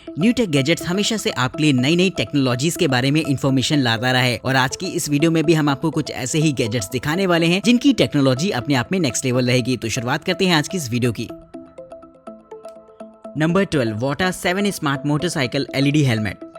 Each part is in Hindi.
न्यू टेक गैजेट्स हमेशा से आपके लिए नई नई टेक्नोलॉजीज के बारे में इंफॉर्मेशन लाता रहा है और आज की इस वीडियो में भी हम आपको कुछ ऐसे ही गैजेट्स दिखाने वाले हैं जिनकी टेक्नोलॉजी अपने आप में नेक्स्ट लेवल रहेगी। तो शुरुआत करते हैं आज की इस वीडियो की। Number 12, वोटा 7 smart motorcycle LED helmet.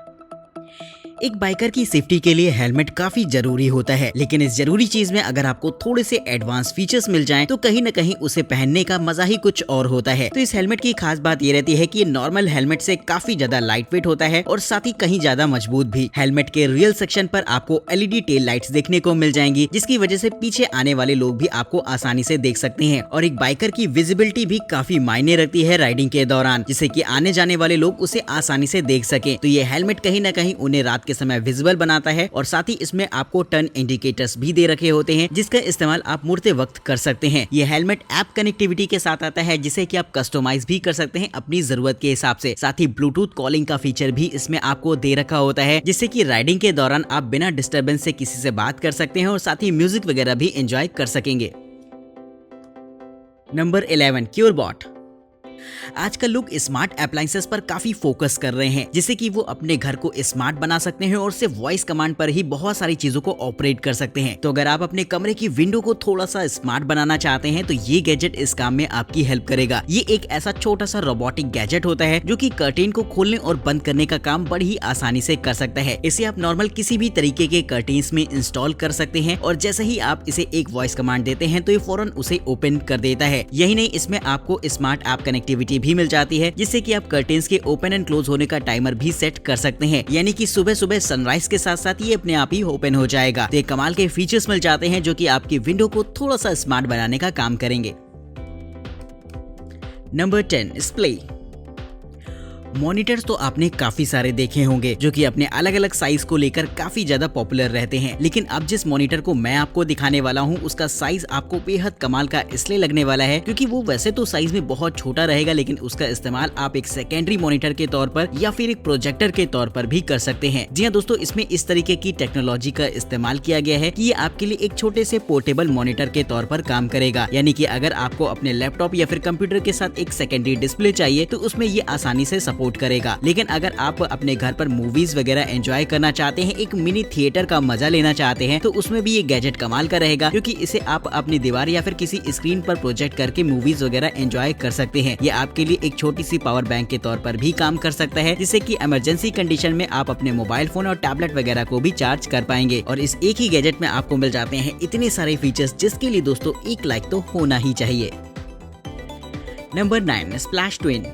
एक बाइकर की सेफ्टी के लिए हेलमेट काफी जरूरी होता है, लेकिन इस जरूरी चीज में अगर आपको थोड़े से एडवांस फीचर्स मिल जाएं तो कहीं न कहीं उसे पहनने का मजा ही कुछ और होता है। तो इस हेलमेट की खास बात ये रहती है कि ये नॉर्मल हेलमेट से काफी ज्यादा लाइट वेट होता है और साथ ही कहीं ज्यादा मजबूत भी। हेलमेट के रियल सेक्शन पर आपको एलईडी टेल लाइट्स देखने को मिल जाएंगी, जिसकी वजह से पीछे आने वाले लोग भी आपको आसानी से देख सकते हैं और एक बाइकर की विजिबिलिटी भी काफी मायने रखती है राइडिंग के दौरान, जिससे कि आने जाने वाले लोग उसे आसानी से देख सके। तो ये हेलमेट कहीं न कहीं उन्हें रात के समय विजिबल बनाता है और साथ ही इसमें आपको टर्न इंडिकेटर्स भी दे रखे होते हैं, जिसका इस्तेमाल आप मुड़ते वक्त कर सकते हैं। ये हेलमेट ऐप कनेक्टिविटी के साथ आता है, जिसे कि आप कस्टमाइज भी कर सकते हैं अपनी जरूरत के हिसाब से। साथ ही ब्लूटूथ कॉलिंग का फीचर भी इसमें आपको दे रखा होता है, जिससे कि राइडिंग के दौरान आप बिना डिस्टर्बेंस से किसी से बात कर सकते हैं और साथ ही म्यूजिक वगैरह भी एंजॉय कर सकेंगे। नंबर 11, क्यूरबॉट। आजकल लोग स्मार्ट अप्लायंसेस पर काफी फोकस कर रहे हैं, जिससे कि वो अपने घर को स्मार्ट बना सकते हैं और सिर्फ वॉइस कमांड पर ही बहुत सारी चीजों को ऑपरेट कर सकते हैं। तो अगर आप अपने कमरे की विंडो को थोड़ा सा स्मार्ट बनाना चाहते हैं तो ये गैजेट इस काम में आपकी हेल्प करेगा। ये एक ऐसा छोटा सा रोबोटिक गैजेट होता है जो कि कर्टेन को खोलने और बंद करने का काम बड़ी ही आसानी से कर सकता है। इसे आप नॉर्मल किसी भी तरीके के कर्टेन्स में इंस्टॉल कर सकते हैं और जैसे ही आप इसे एक वॉइस कमांड देते हैं तो ये फौरन उसे ओपन कर देता है। यही नहीं, इसमें आपको स्मार्ट ऐप कनेक्टिविटी भी मिल जाती है, जिससे कि आप कर्टेन्स के ओपन एंड क्लोज होने का टाइमर भी सेट कर सकते हैं। यानी कि सुबह सुबह सनराइज के साथ साथ ये अपने आप ही ओपन हो जाएगा। तो कमाल के फीचर्स मिल जाते हैं जो कि आपकी विंडो को थोड़ा सा स्मार्ट बनाने का काम करेंगे। नंबर 10, स्प्ले। मॉनिटर्स तो आपने काफी सारे देखे होंगे जो कि अपने अलग अलग साइज को लेकर काफी ज्यादा पॉपुलर रहते हैं, लेकिन अब जिस मॉनिटर को मैं आपको दिखाने वाला हूँ उसका साइज आपको बेहद कमाल का इसलिए लगने वाला है क्योंकि वो वैसे तो साइज में बहुत छोटा रहेगा, लेकिन उसका इस्तेमाल आप एक सेकेंडरी मॉनिटर के तौर पर या फिर एक प्रोजेक्टर के तौर पर भी कर सकते हैं। जी हाँ दोस्तों, इसमें इस तरीके की टेक्नोलॉजी का इस्तेमाल किया गया है कि ये आपके लिए एक छोटे से पोर्टेबल मॉनिटर के तौर पर काम करेगा। यानी कि अगर आपको अपने लैपटॉप या फिर कंप्यूटर के साथ एक सेकेंडरी डिस्प्ले चाहिए तो उसमें ये आसानी से सपोर्ट करेगा। लेकिन अगर आप अपने घर पर मूवीज वगैरह एंजॉय करना चाहते हैं, एक मिनी थिएटर का मजा लेना चाहते हैं, तो उसमें भी ये गैजेट कमाल का रहेगा, क्योंकि इसे आप अपनी दीवार या फिर किसी स्क्रीन पर प्रोजेक्ट करके मूवीज वगैरह एंजॉय कर सकते हैं। ये आपके लिए एक छोटी सी पावर बैंक के तौर पर भी काम कर सकता है, जिससे कि इमरजेंसी कंडीशन में आप अपने मोबाइल फोन और टैबलेट वगैरह को भी चार्ज कर पाएंगे। और इस एक ही गैजेट में आपको मिल जाते हैं इतने सारे फीचर्स, जिसके लिए दोस्तों एक लाइक तो होना ही चाहिए। Number 9, splash twin.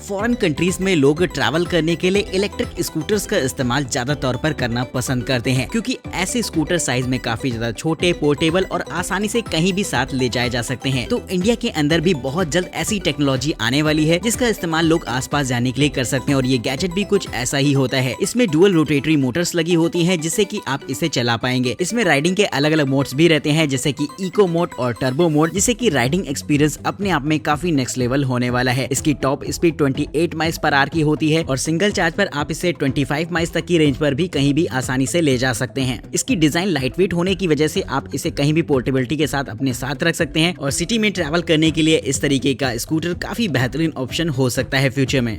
Foreign countries में लोग ट्रैवल करने के लिए इलेक्ट्रिक स्कूटर्स का इस्तेमाल ज्यादा तौर पर करना पसंद करते हैं, क्योंकि ऐसे स्कूटर साइज में काफी ज्यादा छोटे, पोर्टेबल और आसानी से कहीं भी साथ ले जाए जा सकते हैं। तो इंडिया के अंदर भी बहुत जल्द ऐसी टेक्नोलॉजी आने वाली है जिसका इस्तेमाल लोग आसपास जाने के लिए कर सकते हैं और ये गैजेट भी कुछ ऐसा ही होता है। इसमें डुअल रोटेटरी मोटर्स लगी होती है, जिससे कि आप इसे चला पाएंगे। इसमें राइडिंग के अलग अलग मोड्स भी रहते हैं, जैसे कि इको मोड और टर्बो मोड, जिससे कि राइडिंग एक्सपीरियंस अपने आप में काफी नेक्स्ट लेवल होने वाला है। इसकी top speed 28 miles per hour की होती है और सिंगल चार्ज पर आप इसे 25 माइल्स तक की रेंज पर भी कहीं भी आसानी से ले जा सकते हैं। इसकी डिजाइन लाइटवेट होने की वजह से आप इसे कहीं भी पोर्टेबिलिटी के साथ अपने साथ रख सकते हैं और सिटी में ट्रैवल करने के लिए इस तरीके का स्कूटर काफी बेहतरीन ऑप्शन हो सकता है फ्यूचर में।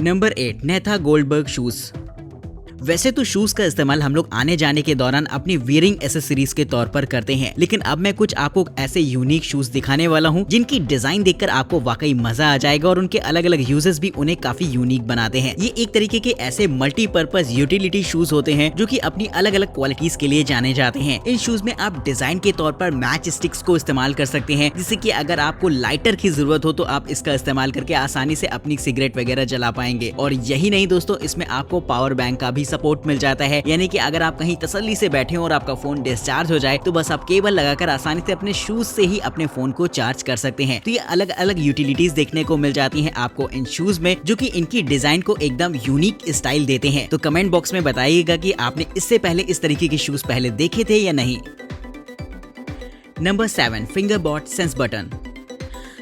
नंबर 8, नेथा गोल्डबर्ग शूज। वैसे तो शूज का इस्तेमाल हम लोग आने जाने के दौरान अपनी वियरिंग एसेसरीज के तौर पर करते हैं, लेकिन अब मैं कुछ आपको ऐसे यूनिक शूज दिखाने वाला हूं जिनकी डिजाइन देखकर आपको वाकई मजा आ जाएगा और उनके अलग अलग यूजेस भी उन्हें काफी यूनिक बनाते हैं। ये एक तरीके के ऐसे मल्टीपर्पज यूटिलिटी शूज होते हैं जो कि अपनी अलग अलग क्वालिटीज के लिए जाने जाते हैं। इन शूज में आप डिजाइन के तौर पर मैच स्टिक्स को इस्तेमाल कर सकते हैं, जिससे कि अगर आपको लाइटर की जरूरत हो तो आप इसका इस्तेमाल करके आसानी से अपनी सिगरेट वगैरह जला पाएंगे। और यही नहीं दोस्तों, इसमें आपको पावर बैंक का भी सपोर्ट मिल जाता है, यानी कि अगर आप कहीं तसल्ली से बैठे हो और आपका फोन डिस्चार्ज हो जाए तो बस आप केबल लगाकर आसानी से अपने शूज से ही अपने फोन को चार्ज कर सकते हैं। तो ये अलग अलग यूटिलिटीज देखने को मिल जाती हैं आपको इन शूज में, जो कि इनकी डिजाइन को एकदम यूनिक स्टाइल देते हैं। तो कमेंट बॉक्स में बताइएगा कि आपने इससे पहले इस तरीके के शूज पहले देखे थे या नहीं। Number 7, Fingerbot sense button.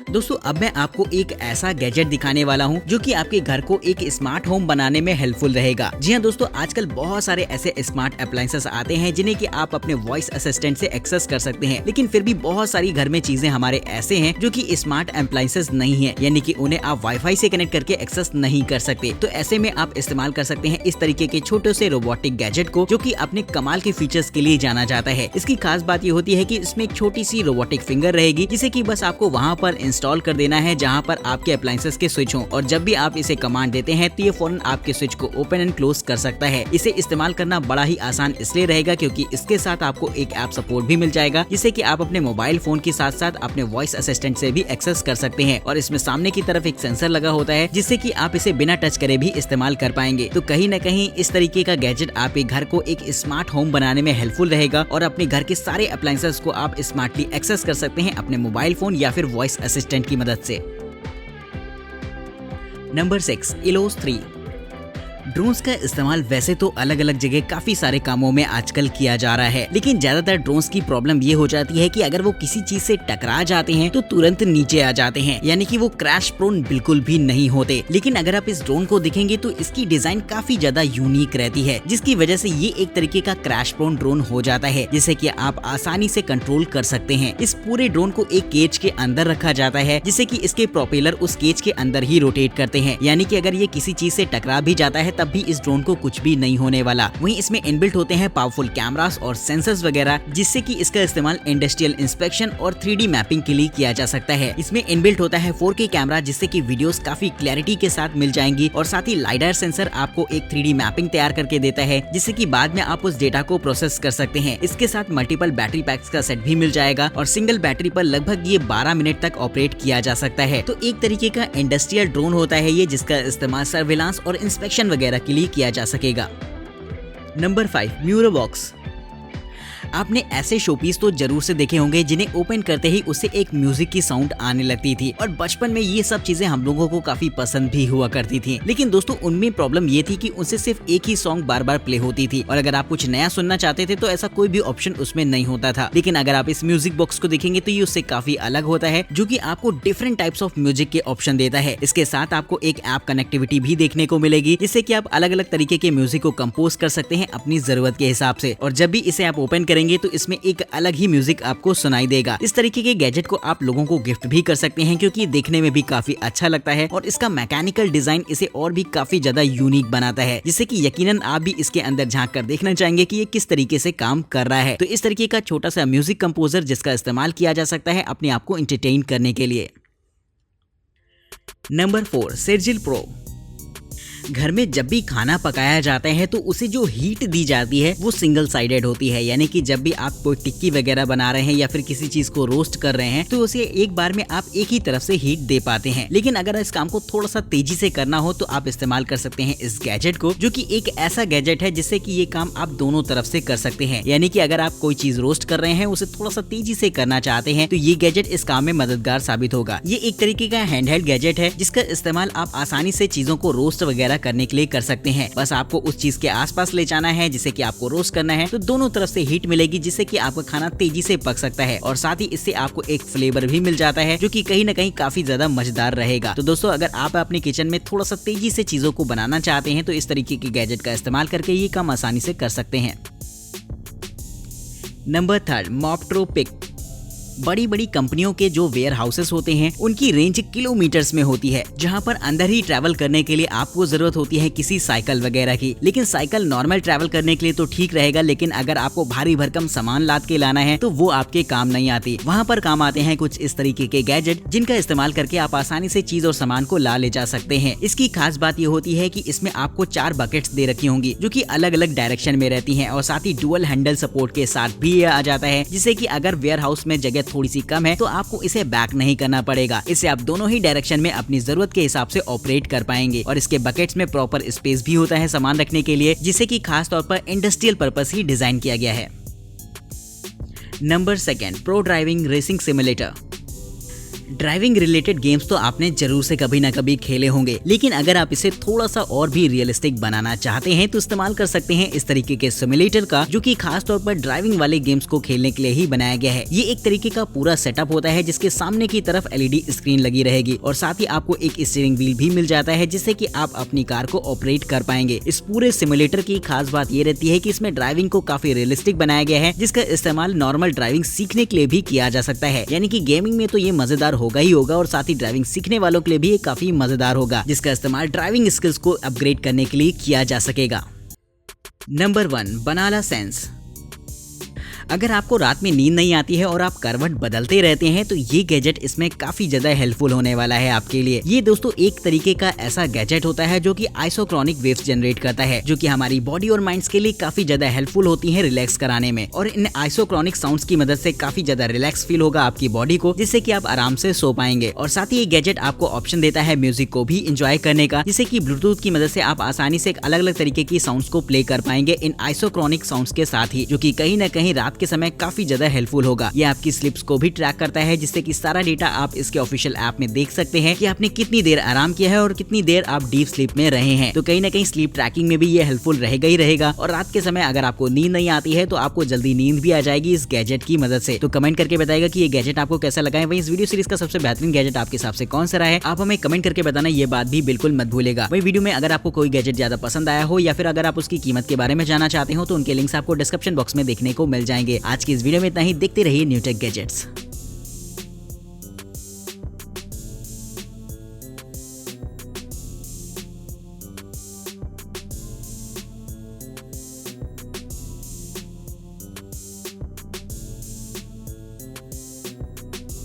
दोस्तों अब मैं आपको एक ऐसा गैजेट दिखाने वाला हूं जो कि आपके घर को एक स्मार्ट होम बनाने में हेल्पफुल रहेगा। जी हाँ दोस्तों, आजकल बहुत सारे ऐसे स्मार्ट अप्लायंसेस आते हैं जिन्हें कि आप अपने वॉइस असिस्टेंट से एक्सेस कर सकते हैं, लेकिन फिर भी बहुत सारी घर में चीजें हमारे ऐसे हैं जो कि स्मार्ट अप्लायंसेस नहीं है, यानी कि उन्हें आप वाईफाई से कनेक्ट करके एक्सेस नहीं कर सकते। तो ऐसे में आप इस्तेमाल कर सकते हैं इस तरीके के छोटे से रोबोटिक गैजेट को, जो कि अपने कमाल के फीचर्स के लिए जाना जाता है। इसकी खास बात ये होती है कि इसमें एक छोटी सी रोबोटिक फिंगर रहेगी, जिसे कि बस आपको वहां पर इंस्टॉल कर देना है जहां पर आपके अप्लायंसेस के स्विच हो, और जब भी आप इसे कमांड देते हैं तो ये फौरन आपके स्विच को ओपन एंड क्लोज कर सकता है। इसे इस्तेमाल करना बड़ा ही आसान इसलिए रहेगा क्योंकि इसके साथ आपको एक ऐप सपोर्ट भी मिल जाएगा, जिसे कि आप अपने मोबाइल फोन के साथ साथ अपने वॉइस असिस्टेंट से भी एक्सेस कर सकते हैं। और इसमें सामने की तरफ एक सेंसर लगा होता है, जिससे कि आप इसे बिना टच करे भी इस्तेमाल कर पाएंगे। तो कहीं न कहीं इस तरीके का गैजेट आपके घर को एक स्मार्ट होम बनाने में हेल्पफुल रहेगा, और अपने घर के सारे अप्लायंसेस को आप स्मार्टली एक्सेस कर सकते हैं अपने मोबाइल फोन या फिर वॉइस असिस्टेंट की मदद से। नंबर 6, इलोस 3। ड्रोन्स का इस्तेमाल वैसे तो अलग अलग जगह काफी सारे कामों में आजकल किया जा रहा है, लेकिन ज्यादातर ड्रोन्स की प्रॉब्लम ये हो जाती है कि अगर वो किसी चीज से टकरा जाते हैं तो तुरंत नीचे आ जाते हैं, यानी कि वो क्रैश प्रोन बिल्कुल भी नहीं होते। लेकिन अगर आप इस ड्रोन को देखेंगे तो इसकी डिजाइन काफी ज्यादा यूनिक रहती है, जिसकी वजह से ये एक तरीके का क्रैश प्रोन ड्रोन हो जाता है, जिसे कि आप आसानी से कंट्रोल कर सकते हैं। इस पूरे ड्रोन को एक केज के अंदर रखा जाता है, जिससे कि इसके प्रोपेलर उस केज के अंदर ही रोटेट करते हैं, यानी कि अगर ये किसी चीज से टकरा भी जाता है तब भी इस ड्रोन को कुछ भी नहीं होने वाला। वहीं इसमें इनबिल्ट होते हैं पावरफुल कैमरास और सेंसर्स वगैरह, जिससे कि इसका इस्तेमाल इंडस्ट्रियल इंस्पेक्शन और 3D मैपिंग के लिए किया जा सकता है। इसमें इनबिल्ट होता है 4K कैमरा, जिससे कि वीडियोस काफी क्लैरिटी के साथ मिल जाएंगी, और साथ ही लाइडर सेंसर आपको एक 3D मैपिंग तैयार करके देता है, जिससे कि बाद में आप उस डेटा को प्रोसेस कर सकते हैं। इसके साथ मल्टीपल बैटरी पैक्स का सेट भी मिल जाएगा, और सिंगल बैटरी पर लगभग ये 12 मिनट तक ऑपरेट किया जा सकता है। तो एक तरीके का इंडस्ट्रियल ड्रोन होता है ये, जिसका इस्तेमाल सर्विलांस और इंस्पेक्शन वगैरह के लिए किया जा सकेगा। Number 5, Muro box. आपने ऐसे शोपीस तो जरूर से देखे होंगे जिन्हें ओपन करते ही उससे एक म्यूजिक की साउंड आने लगती थी, और बचपन में ये सब चीजें हम लोगों को काफी पसंद भी हुआ करती थी। लेकिन दोस्तों उनमें प्रॉब्लम ये थी कि उनसे सिर्फ एक ही सॉन्ग बार बार प्ले होती थी, और अगर आप कुछ नया सुनना चाहते थे तो ऐसा कोई भी ऑप्शन उसमें नहीं होता था। लेकिन अगर आप इस म्यूजिक बॉक्स को देखेंगे तो ये उससे काफी अलग होता है, जो कि आपको डिफरेंट टाइप्स ऑफ म्यूजिक के ऑप्शन देता है। इसके साथ आपको एक ऐप कनेक्टिविटी भी देखने को मिलेगी, जिससे कि आप अलग अलग तरीके के म्यूजिक को कंपोज कर सकते हैं अपनी जरूरत के हिसाब से, और जब भी इसे आप ओपन करेंगे तो इसमें एक अलग ही म्यूजिक आपको सुनाई देगा। इस तरीके के गैजेट को आप लोगों को गिफ्ट भी कर सकते हैं, क्योंकि देखने में भी काफी अच्छा लगता है, और इसका मैकेनिकल डिजाइन इसे और भी काफी ज्यादा यूनिक बनाता है, जिससे कि यकीनन आप भी इसके अंदर झांक कर देखना चाहेंगे कि ये किस तरीके से काम कर रहा है। तो इस तरीके का छोटा सा म्यूजिक कंपोजर जिसका इस्तेमाल किया जा सकता है अपने आप को एंटरटेन करने के लिए। नंबर 4, सेरजिल प्रो। घर में जब भी खाना पकाया जाता है तो उसे जो हीट दी जाती है वो सिंगल साइडेड होती है, यानी कि जब भी आप कोई टिक्की वगैरह बना रहे हैं या फिर किसी चीज को रोस्ट कर रहे हैं तो उसे एक बार में आप एक ही तरफ से हीट दे पाते हैं। लेकिन अगर इस काम को थोड़ा सा तेजी से करना हो तो आप इस्तेमाल कर सकते हैं इस गैजेट को, जो कि एक ऐसा गैजेट है जिससे कि ये काम आप दोनों तरफ से कर सकते हैं। यानी कि अगर आप कोई चीज रोस्ट कर रहे हैं उसे थोड़ा सा तेजी से करना चाहते हैं तो ये गैजेट इस काम में मददगार साबित होगा। ये एक तरीके का हैंडहेल्ड गैजेट है जिसका इस्तेमाल आप आसानी से चीजों को रोस्ट वगैरह करने के लिए कर सकते हैं। बस आपको उस चीज के आसपास ले जाना है जिसे कि आपको रोस्ट करना है, तो दोनों तरफ से हीट मिलेगी जिससे कि आपका खाना तेजी से पक सकता है, और साथ ही इससे आपको एक फ्लेवर भी मिल जाता है जो कि कहीं ना कहीं काफी ज्यादा मजेदार रहेगा। तो दोस्तों अगर आप अपने किचन में थोड़ा सा तेजी से चीजों को बनाना चाहते हैं तो इस तरीके के गैजेट का इस्तेमाल करके ये काम आसानी से कर सकते हैं। Number 3, Moptro pick. बड़ी बड़ी कंपनियों के जो वेयर हाउसेस होते हैं उनकी रेंज किलोमीटर्स में होती है, जहां पर अंदर ही ट्रैवल करने के लिए आपको जरूरत होती है किसी साइकिल वगैरह की। लेकिन साइकिल नॉर्मल ट्रैवल करने के लिए तो ठीक रहेगा, लेकिन अगर आपको भारी भरकम सामान लाद के लाना है तो वो आपके काम नहीं आती। वहां पर काम आते हैं कुछ इस तरीके के गैजेट जिनका इस्तेमाल करके आप आसानी से चीज और सामान को ला ले जा सकते हैं। इसकी खास बात ये होती है कि इसमें आपको 4 बकेट्स दे रखी होंगी जो कि अलग अलग डायरेक्शन में रहती हैं, और साथ ही डुअल हैंडल सपोर्ट के साथ भी ये आ जाता है, जिससे कि अगर वेयर हाउस में जगह थोड़ी सी कम है तो आपको इसे बैक नहीं करना पड़ेगा। इसे आप दोनों ही डायरेक्शन में अपनी जरूरत के हिसाब से ऑपरेट कर पाएंगे, और इसके बकेट्स में प्रॉपर स्पेस भी होता है सामान रखने के लिए, जिसे कि खास तौर पर इंडस्ट्रियल पर्पस ही डिजाइन किया गया है। Number 2, pro driving racing simulator. Driving related games तो आपने जरूर से कभी ना कभी खेले होंगे, लेकिन अगर आप इसे थोड़ा सा और भी रियलिस्टिक बनाना चाहते हैं तो इस्तेमाल कर सकते हैं इस तरीके के सिमुलेटर का, जो कि खास तौर पर ड्राइविंग वाले गेम्स को खेलने के लिए ही बनाया गया है। ये एक तरीके का पूरा सेटअप होता है जिसके सामने की तरफ एलईडी स्क्रीन लगी रहेगी और साथ ही आपको एक स्टीयरिंग व्हील भी मिल जाता है जिससे कि आप अपनी कार को ऑपरेट कर पाएंगे। इस पूरे सिमुलेटर की खास बात ये रहती है कि इसमें ड्राइविंग को काफी रियलिस्टिक बनाया गया है, जिसका इस्तेमाल नॉर्मल ड्राइविंग सीखने के लिए भी किया जा सकता है। यानी कि गेमिंग में तो ये मजेदार होगा ही होगा और साथ ही ड्राइविंग सीखने वालों के लिए भी ये काफी मजेदार होगा, जिसका इस्तेमाल ड्राइविंग स्किल्स को अपग्रेड करने के लिए किया जा सकेगा। नंबर 1, बनाना सेंस। अगर आपको रात में नींद नहीं आती है और आप करवट बदलते रहते हैं तो ये गैजेट इसमें काफी ज्यादा हेल्पफुल होने वाला है आपके लिए। ये दोस्तों एक तरीके का ऐसा गैजेट होता है जो कि आइसोक्रोनिक वेव्स जनरेट करता है, जो कि हमारी बॉडी और माइंड्स के लिए काफी ज्यादा हेल्पफुल होती है रिलैक्स कराने में। और इन आइसोक्रोनिक साउंड्स की मदद से काफी ज्यादा रिलैक्स फील होगा आपकी बॉडी को, जिससे कि आप आराम से सो पाएंगे। और साथ ही ये गैजेट आपको ऑप्शन देता है म्यूजिक को भी एंजॉय करने का, जिससे कि ब्लूटूथ की मदद से आप आसानी से अलग अलग तरीके की साउंड्स को प्ले कर पाएंगे इन आइसोक्रोनिक साउंड्स के साथ ही, जो कि कहीं ना कहीं रात के समय काफी ज्यादा हेल्पफुल होगा। ये आपकी स्लिप्स को भी ट्रैक करता है, जिससे कि सारा डेटा आप इसके ऑफिशियल ऐप में देख सकते हैं कि आपने कितनी देर आराम किया है और कितनी देर आप डीप स्लीप में रहे हैं। तो कहीं ना कहीं स्लीप ट्रैकिंग में भी ये हेल्पफुल रहेगा ही रहेगा। और रात के समय अगर आपको नींद नहीं आती है तो आपको जल्दी नींद भी आ जाएगी इस गैजेट की मदद से। तो कमेंट करके बताएगा कि ये गैजेट आपको कैसा लगा है। वहीं इस वीडियो सीरीज का सबसे बेहतरीन गैजेट आपके हिसाब से कौन सा रहा है, आप हमें कमेंट करके बताना, ये बात भी बिल्कुल मत भूलेगा। वही वीडियो में अगर आपको कोई गैजेट ज्यादा पसंद आया हो या फिर अगर आप उसकी कीमत के बारे में जानना चाहते हो तो उनके लिंक्स आपको डिस्क्रिप्शन बॉक्स में देखने को मिल जाएंगे। आज की इस वीडियो में इतना ही। देखते रहिए न्यूटेक गैजेट्स।